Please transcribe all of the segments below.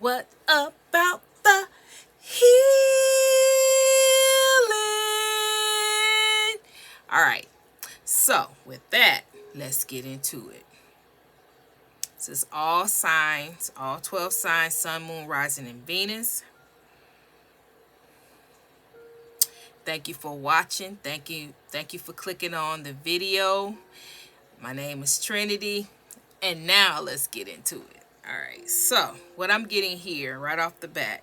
What about the healing? All right. So, with that, let's get into it. This is all signs, all 12 signs, sun, moon, rising, and Venus. Thank you for watching. Thank you for clicking on the video. My name is Trinity. And now let's get into it. All right. So, what I'm getting here right off the bat.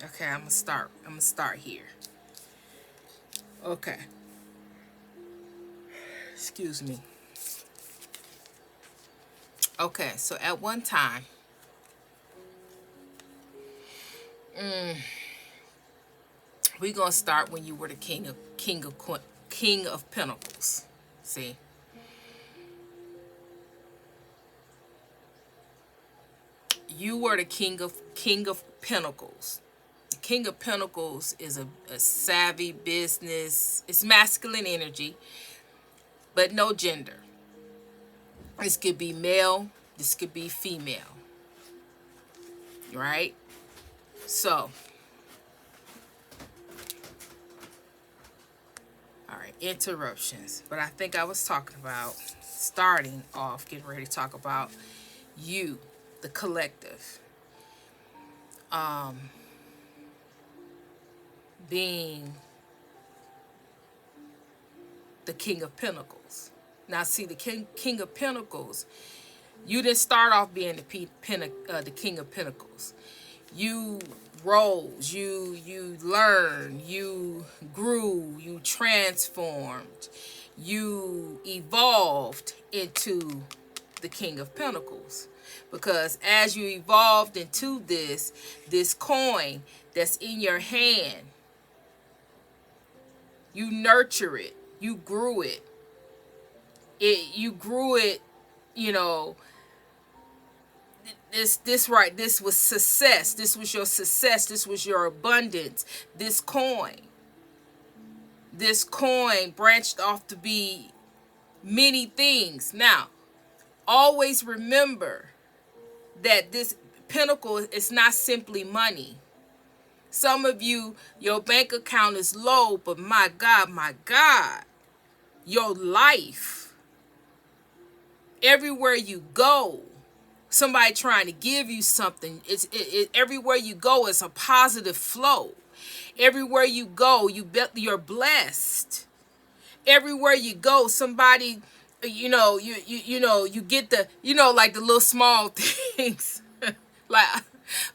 Okay, I'm gonna start here. Okay. Excuse me. Okay, so at one time, we're gonna start when you were the king of Pentacles. See, you were the king of Pentacles. The King of Pentacles is a savvy business. It's masculine energy, but no gender. This could be male. This could be female. Right? So, all right, interruptions. But I think I was talking about starting off, getting ready to talk about you, the collective, being the King of Pentacles. Now, see, the King of Pentacles, you didn't start off being the King of Pentacles. You rose, you learned, you grew, you transformed, you evolved into the King of Pentacles. Because as you evolved into this coin that's in your hand, you nurture it, you grew it. You grew it, you know, this was success. This was your success. This was your abundance. This coin branched off to be many things. Now, always remember that this pentacle is not simply money. Some of you, your bank account is low, but my God, your life, everywhere you go, somebody trying to give you something. Everywhere you go is a positive flow. Everywhere you go, you're blessed. Everywhere you go, somebody, you get the, like the little small things, like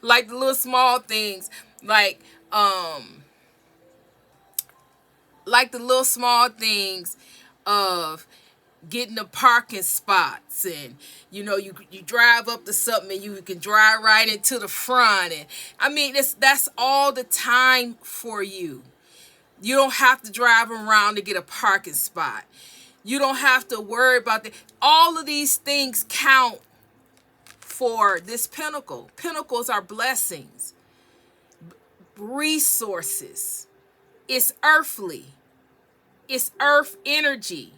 the little small things, like the little small things of getting the parking spots, and you drive up to something and you can drive right into the front, and I mean that's all the time for you. You don't have to drive around to get a parking spot. You don't have to worry about that. All of these things count for this pentacle. Pentacles are blessings, resources. It's earthly. It's earth energy.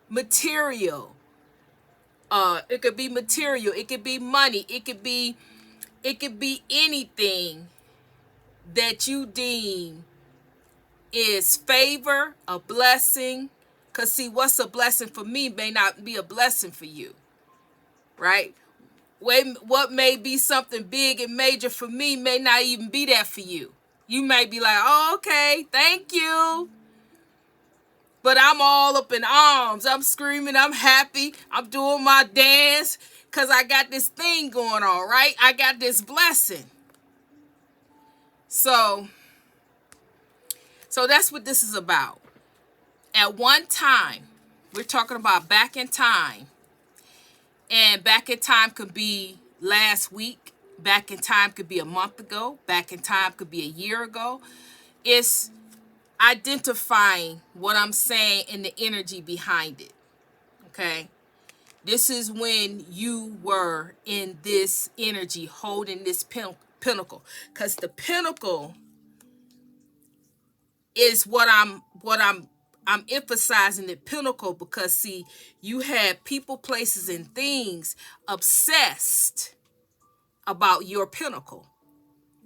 Material. It could be material. It could be money. It could be anything that you deem is favor, a blessing. Because see, what's a blessing for me may not be a blessing for you. Right? What may be something big and major for me may not even be that for you. You may be like, oh, okay, thank you. But I'm all up in arms. I'm screaming. I'm happy. I'm doing my dance because I got this thing going on, right? I got this blessing. So that's what this is about. At one time, we're talking about back in time. And back in time could be last week. Back in time could be a month ago. Back in time could be a year ago. It's identifying what I'm saying and the energy behind it. Okay? This is when you were in this energy, holding this pinnacle. Because the pinnacle is what I'm I'm emphasizing the pinnacle because, see, you had people, places, and things obsessed about your pinnacle,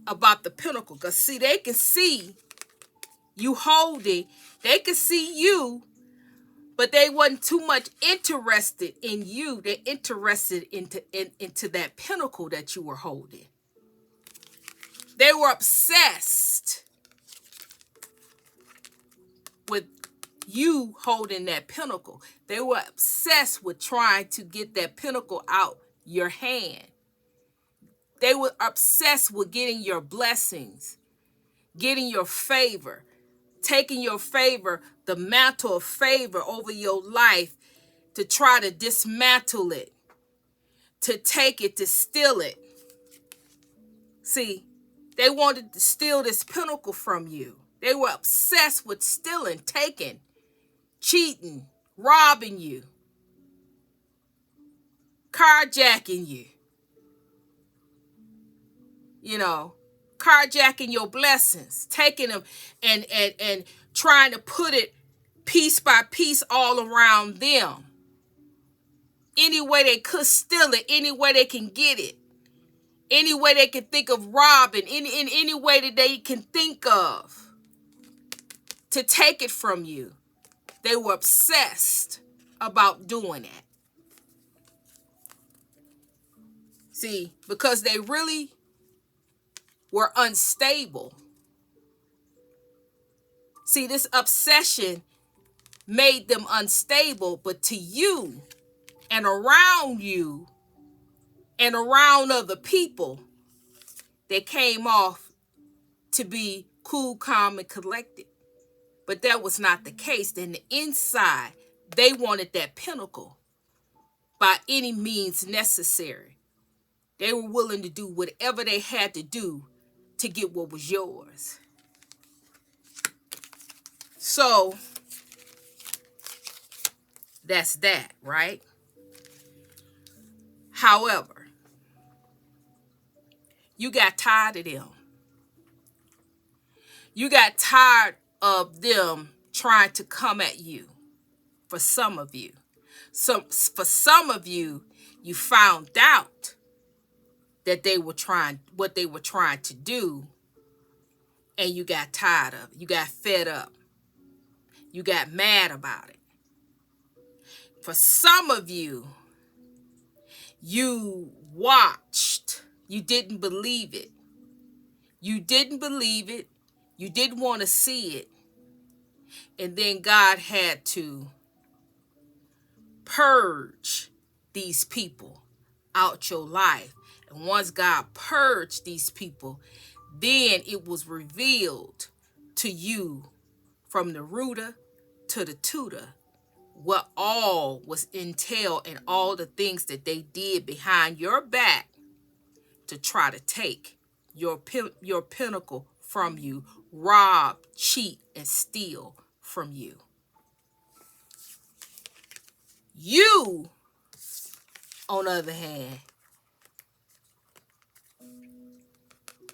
about the pinnacle. Because, see, they can see you holding, they can see you, but they wasn't too much interested in you. They're interested into that pinnacle that you were holding. They were obsessed with you holding that pinnacle. They were obsessed with trying to get that pinnacle out your hand. They were obsessed with getting your blessings, getting your favor, taking your favor, the mantle of favor over your life, to try to dismantle it, to take it, to steal it. See, they wanted to steal this pinnacle from you. They were obsessed with stealing, taking, cheating, robbing you, carjacking you, carjacking your blessings, taking them and trying to put it piece by piece all around them. Any way they could steal it, any way they can get it, any way they can think of robbing, in any way that they can think of to take it from you. They were obsessed about doing that. See, because they really were unstable. See, this obsession made them unstable, but to you and around you and around other people, they came off to be cool, calm, and collected. But that was not the case. Then the inside, they wanted that pinnacle by any means necessary. They were willing to do whatever they had to do to get what was yours. So that's that, right? However, you got tired of them. You got tired of them trying to come at you. For some of you. So for some of you, you found out that they were trying, what they were trying to do, and you got tired of it. You got fed up. You got mad about it. For some of you, you watched. You didn't believe it. You didn't believe it. You didn't want to see it. And then God had to purge these people out your life. And once God purged these people, then it was revealed to you from the rooter to the tutor what all was entailed and all the things that they did behind your back to try to take your pinnacle from you, rob, cheat, and steal from you. You, on the other hand,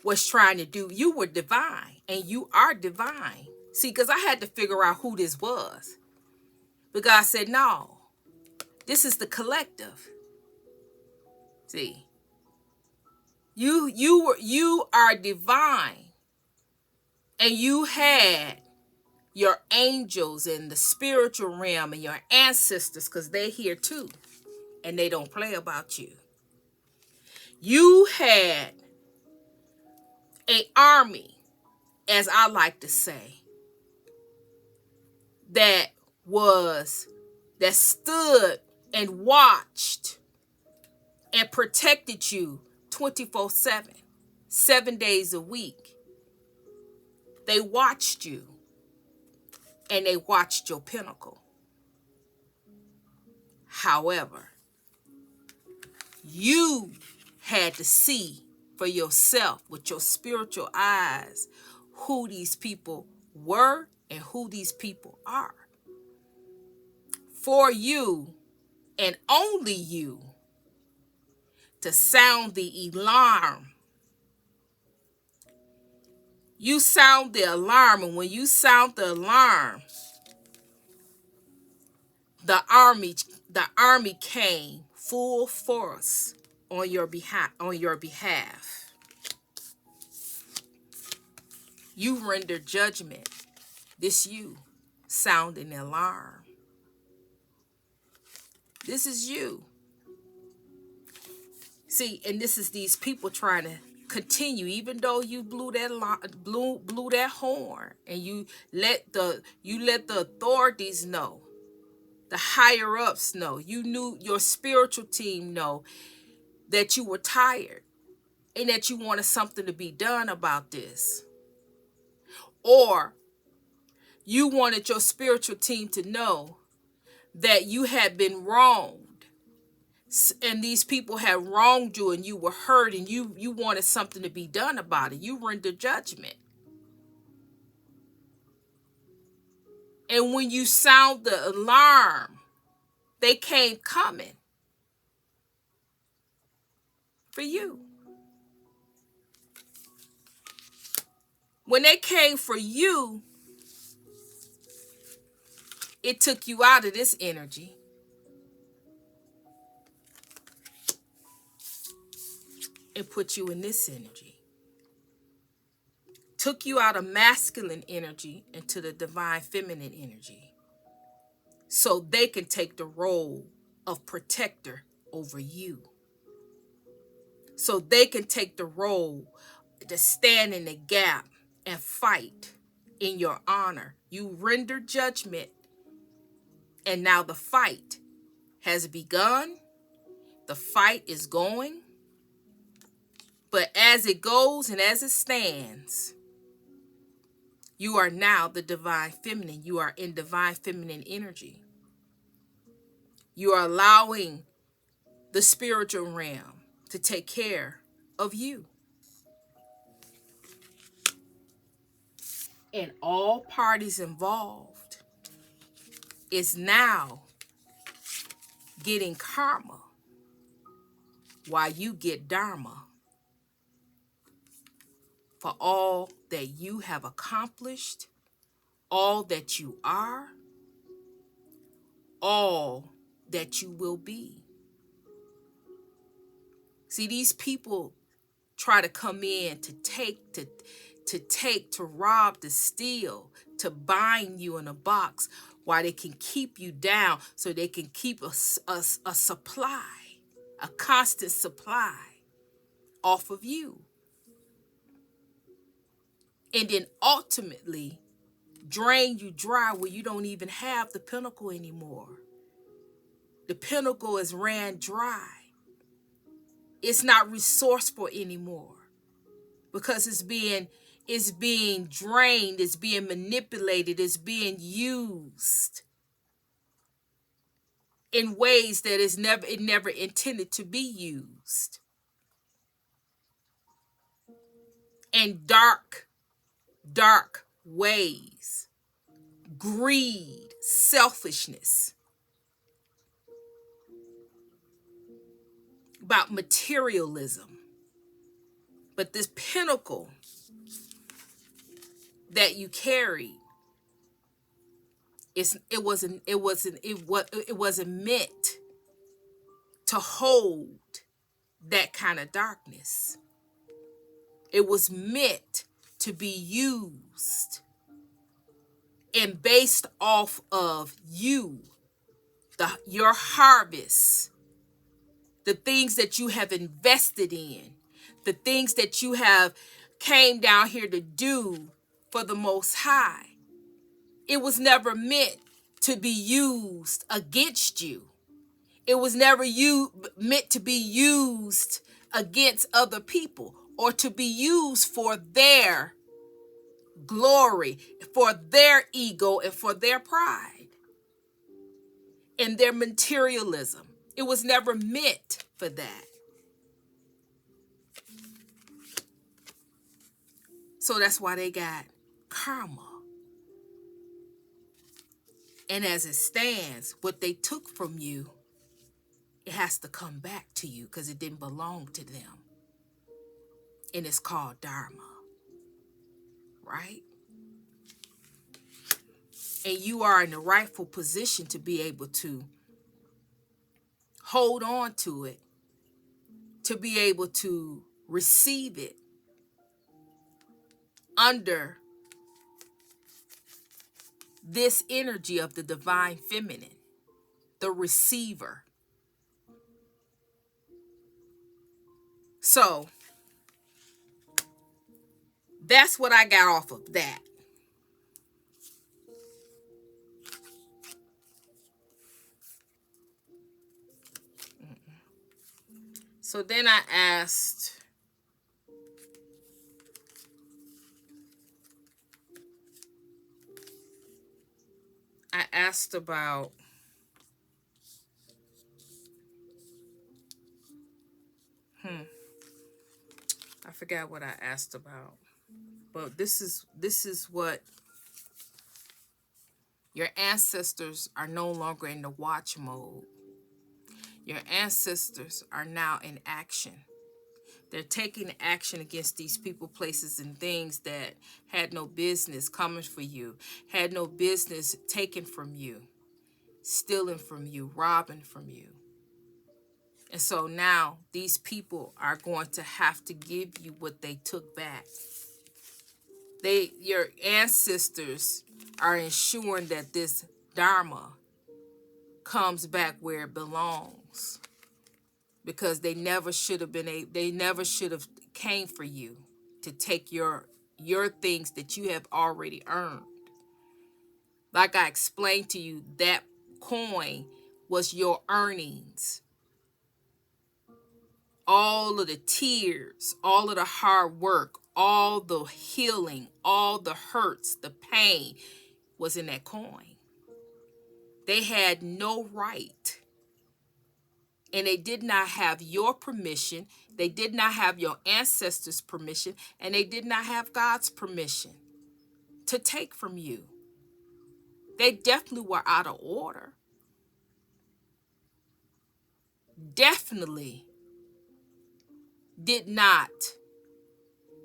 was trying to do, you were divine, and you are divine. See, because I had to figure out who this was. But God said, no, this is the collective. See, you are divine, and you had your angels in the spiritual realm and your ancestors, because they're here too, and they don't play about you. You had an army, as I like to say, that stood and watched and protected you 24/7, 7 days a week. They watched you, and they watched your pinnacle. However, you had to see for yourself with your spiritual eyes who these people were and who these people are. For you, and only you, to sound the alarm. You sound the alarm, and when you sound the alarm, the army came full force on your behalf. You render judgment. This you sounding alarm. This is you. See, and this is these people trying to continue, even though you blew that horn, and you let the authorities know, the higher ups know, you knew, your spiritual team know that you were tired and that you wanted something to be done about this, or you wanted your spiritual team to know that you had been wronged, and these people had wronged you, and you were hurt, and you wanted something to be done about it. You rendered judgment. And when you sound the alarm, they came coming for you. When they came for you, it took you out of this energy and put you in this energy. Took you out of masculine energy into the divine feminine energy, so they can take the role of protector over you. So they can take the role to stand in the gap and fight in your honor. You render judgment, and now the fight has begun. The fight is going. But as it goes and as it stands, you are now the divine feminine. You are in divine feminine energy. You are allowing the spiritual realm to take care of you. And all parties involved is now getting karma while you get dharma for all that you have accomplished, all that you are, all that you will be. See, these people try to come in to take, to rob, to steal, to bind you in a box while they can keep you down, so they can keep a supply, a constant supply off of you. And then ultimately drain you dry where you don't even have the pinnacle anymore. The pinnacle is ran dry. It's not resourceful anymore because it's being drained, it's being manipulated, it's being used in ways that it never intended to be used. And dark ways, greed, selfishness, about materialism. But this pinnacle that you carry, it wasn't meant to hold that kind of darkness. It was meant to be used and based off of you, your harvest, the things that you have invested in, the things that you have came down here to do for the Most High. It was never meant to be used against you. It was never meant to be used against other people or to be used for their glory, for their ego, and for their pride and their materialism. It was never meant for that. So that's why they got karma. And as it stands, what they took from you, it has to come back to you because it didn't belong to them. And it's called dharma. Right? And you are in the rightful position to be able to hold on to it, to be able to receive it under this energy of the divine feminine, the receiver. So that's what I got off of that. So then I asked about I forgot what I asked about. But this is what your ancestors are no longer in the watch mode. Your ancestors are now in action. They're taking action against these people, places, and things that had no business coming for you, had no business taken from you, stealing from you, robbing from you. And so now these people are going to have to give you what they took back. Your ancestors are ensuring that this Dharma comes back where it belongs, because they never should have came for you to take your things that you have already earned. Like I explained to you, that coin was your earnings. All of the tears, all of the hard work, all the healing, all the hurts, the pain was in that coin. They had no right, and they did not have your permission. They did not have your ancestors' permission, and they did not have God's permission to take from you. They definitely were out of order. Definitely did not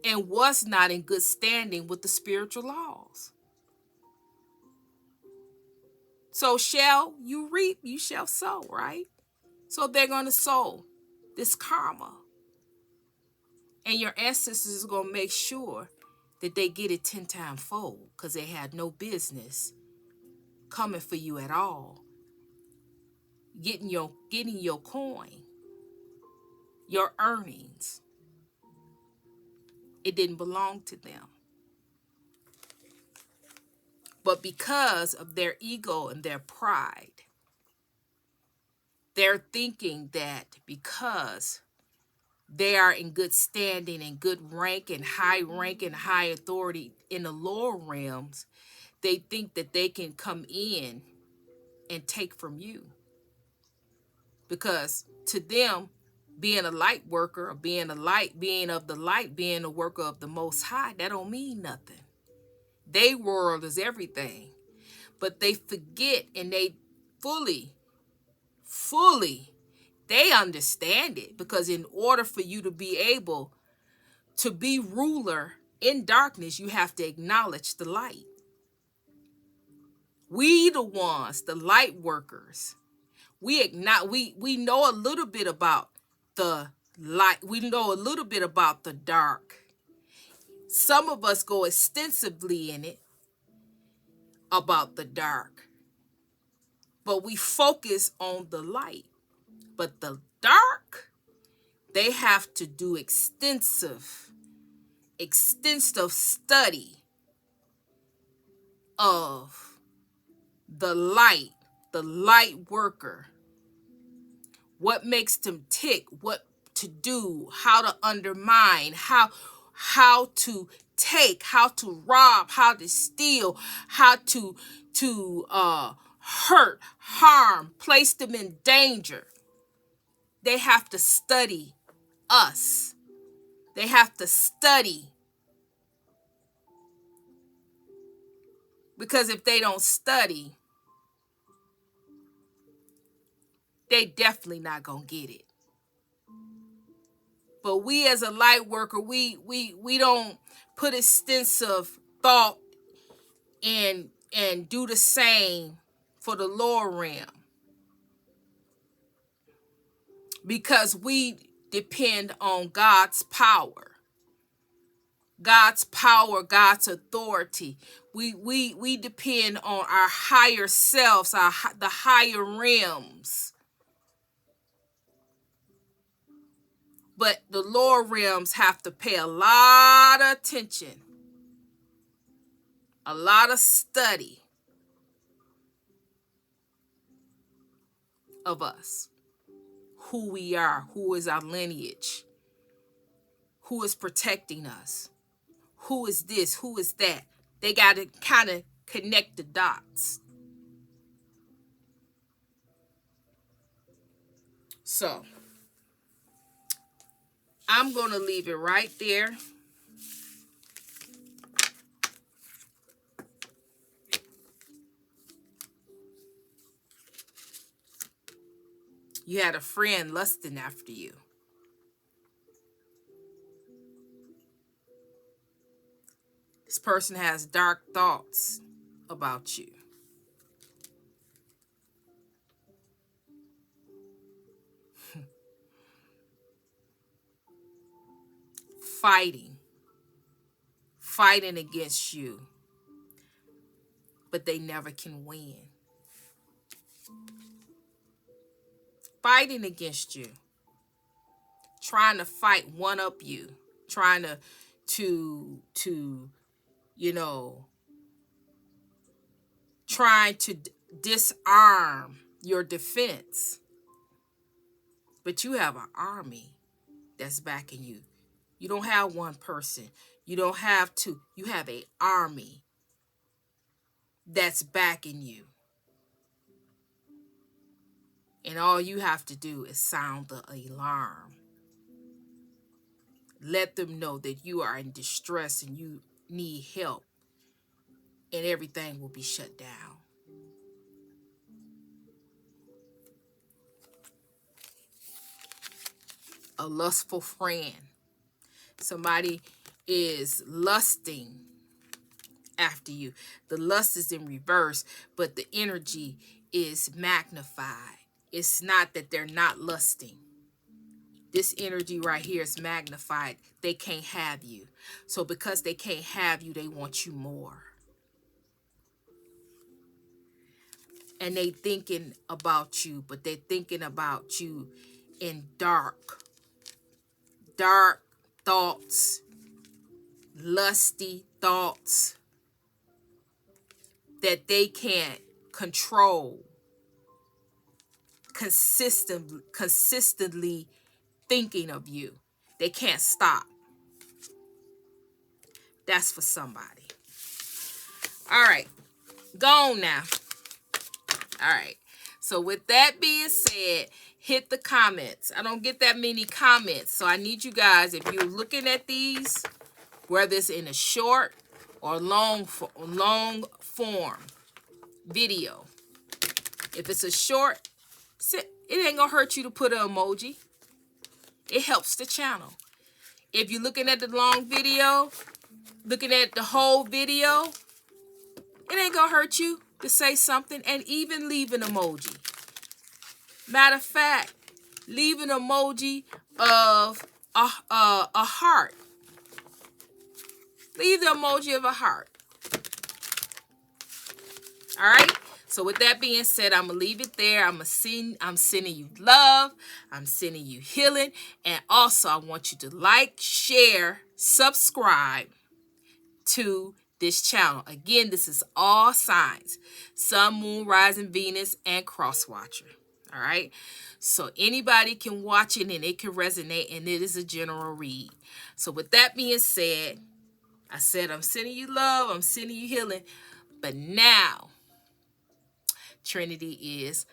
and was not in good standing with the spiritual laws. So shall you reap, you shall sow, right? So they're going to sow this karma. And your ancestors are going to make sure that they get it 10 times fold, because they had no business coming for you at all. Getting your coin, your earnings. It didn't belong to them. But because of their ego and their pride, they're thinking that because they are in good standing and good rank and high authority in the lower realms, they think that they can come in and take from you. Because to them, being a light worker, or being of the light, being a worker of the Most High, that don't mean nothing. Their world is everything. But they forget, and they fully, they understand it. Because in order for you to be able to be ruler in darkness, you have to acknowledge the light. We the ones, the light workers, we know a little bit about the light. We know a little bit about the dark. Some of us go extensively in it about the dark, but we focus on the light. But the dark, they have to do extensive study of the light worker. What makes them tick, what to do, how to undermine, how to take, how to rob, how to steal, how to hurt, harm, place them in danger. They have to study us. They have to study. Because if they don't study, they definitely not gonna get it. But we as a light worker, we don't put extensive thought in and do the same for the lower realm, because we depend on God's power. God's power, God's authority. We depend on our higher selves, the higher realms. But the lower realms have to pay a lot of attention, a lot of study of us, who we are, who is our lineage, who is protecting us, who is this, who is that. They got to kind of connect the dots. So I'm going to leave it right there. You had a friend lusting after you. This person has dark thoughts about you. Fighting against you, but they never can win. Fighting against you, trying to fight one up you, trying to trying to disarm your defense. But you have an army that's backing you. You don't have one person. You don't have two. You have an army that's backing you. And all you have to do is sound the alarm. Let them know that you are in distress and you need help. And everything will be shut down. A lustful friend. Somebody is lusting after you. The lust is in reverse, but the energy is magnified. It's not that they're not lusting. This energy right here is magnified. They can't have you. So because they can't have you, they want you more. And they thinking about you, but they're thinking about you in dark thoughts, lusty thoughts that they can't control. Consistently thinking of you. They can't stop. That's for somebody. All right. Go on now. All right. So with that being said, hit the comments. I don't get that many comments. So I need you guys, if you're looking at these, whether it's in a short or long form video. If it's a short, it ain't gonna hurt you to put an emoji. It helps the channel. If you're looking at the long video, looking at the whole video, it ain't gonna hurt you to say something and even leave an emoji. Matter of fact, leave an emoji of a heart. Leave the emoji of a heart. All right. So with that being said, I'm going to leave it there. I'm sending you love. I'm sending you healing. And also, I want you to like, share, subscribe to this channel. Again, this is all signs. Sun, Moon, Rising, Venus, and Cross Watcher. All right. So anybody can watch it and it can resonate. And it is a general read. So with that being said, I said I'm sending you love. I'm sending you healing. But now, Trinity is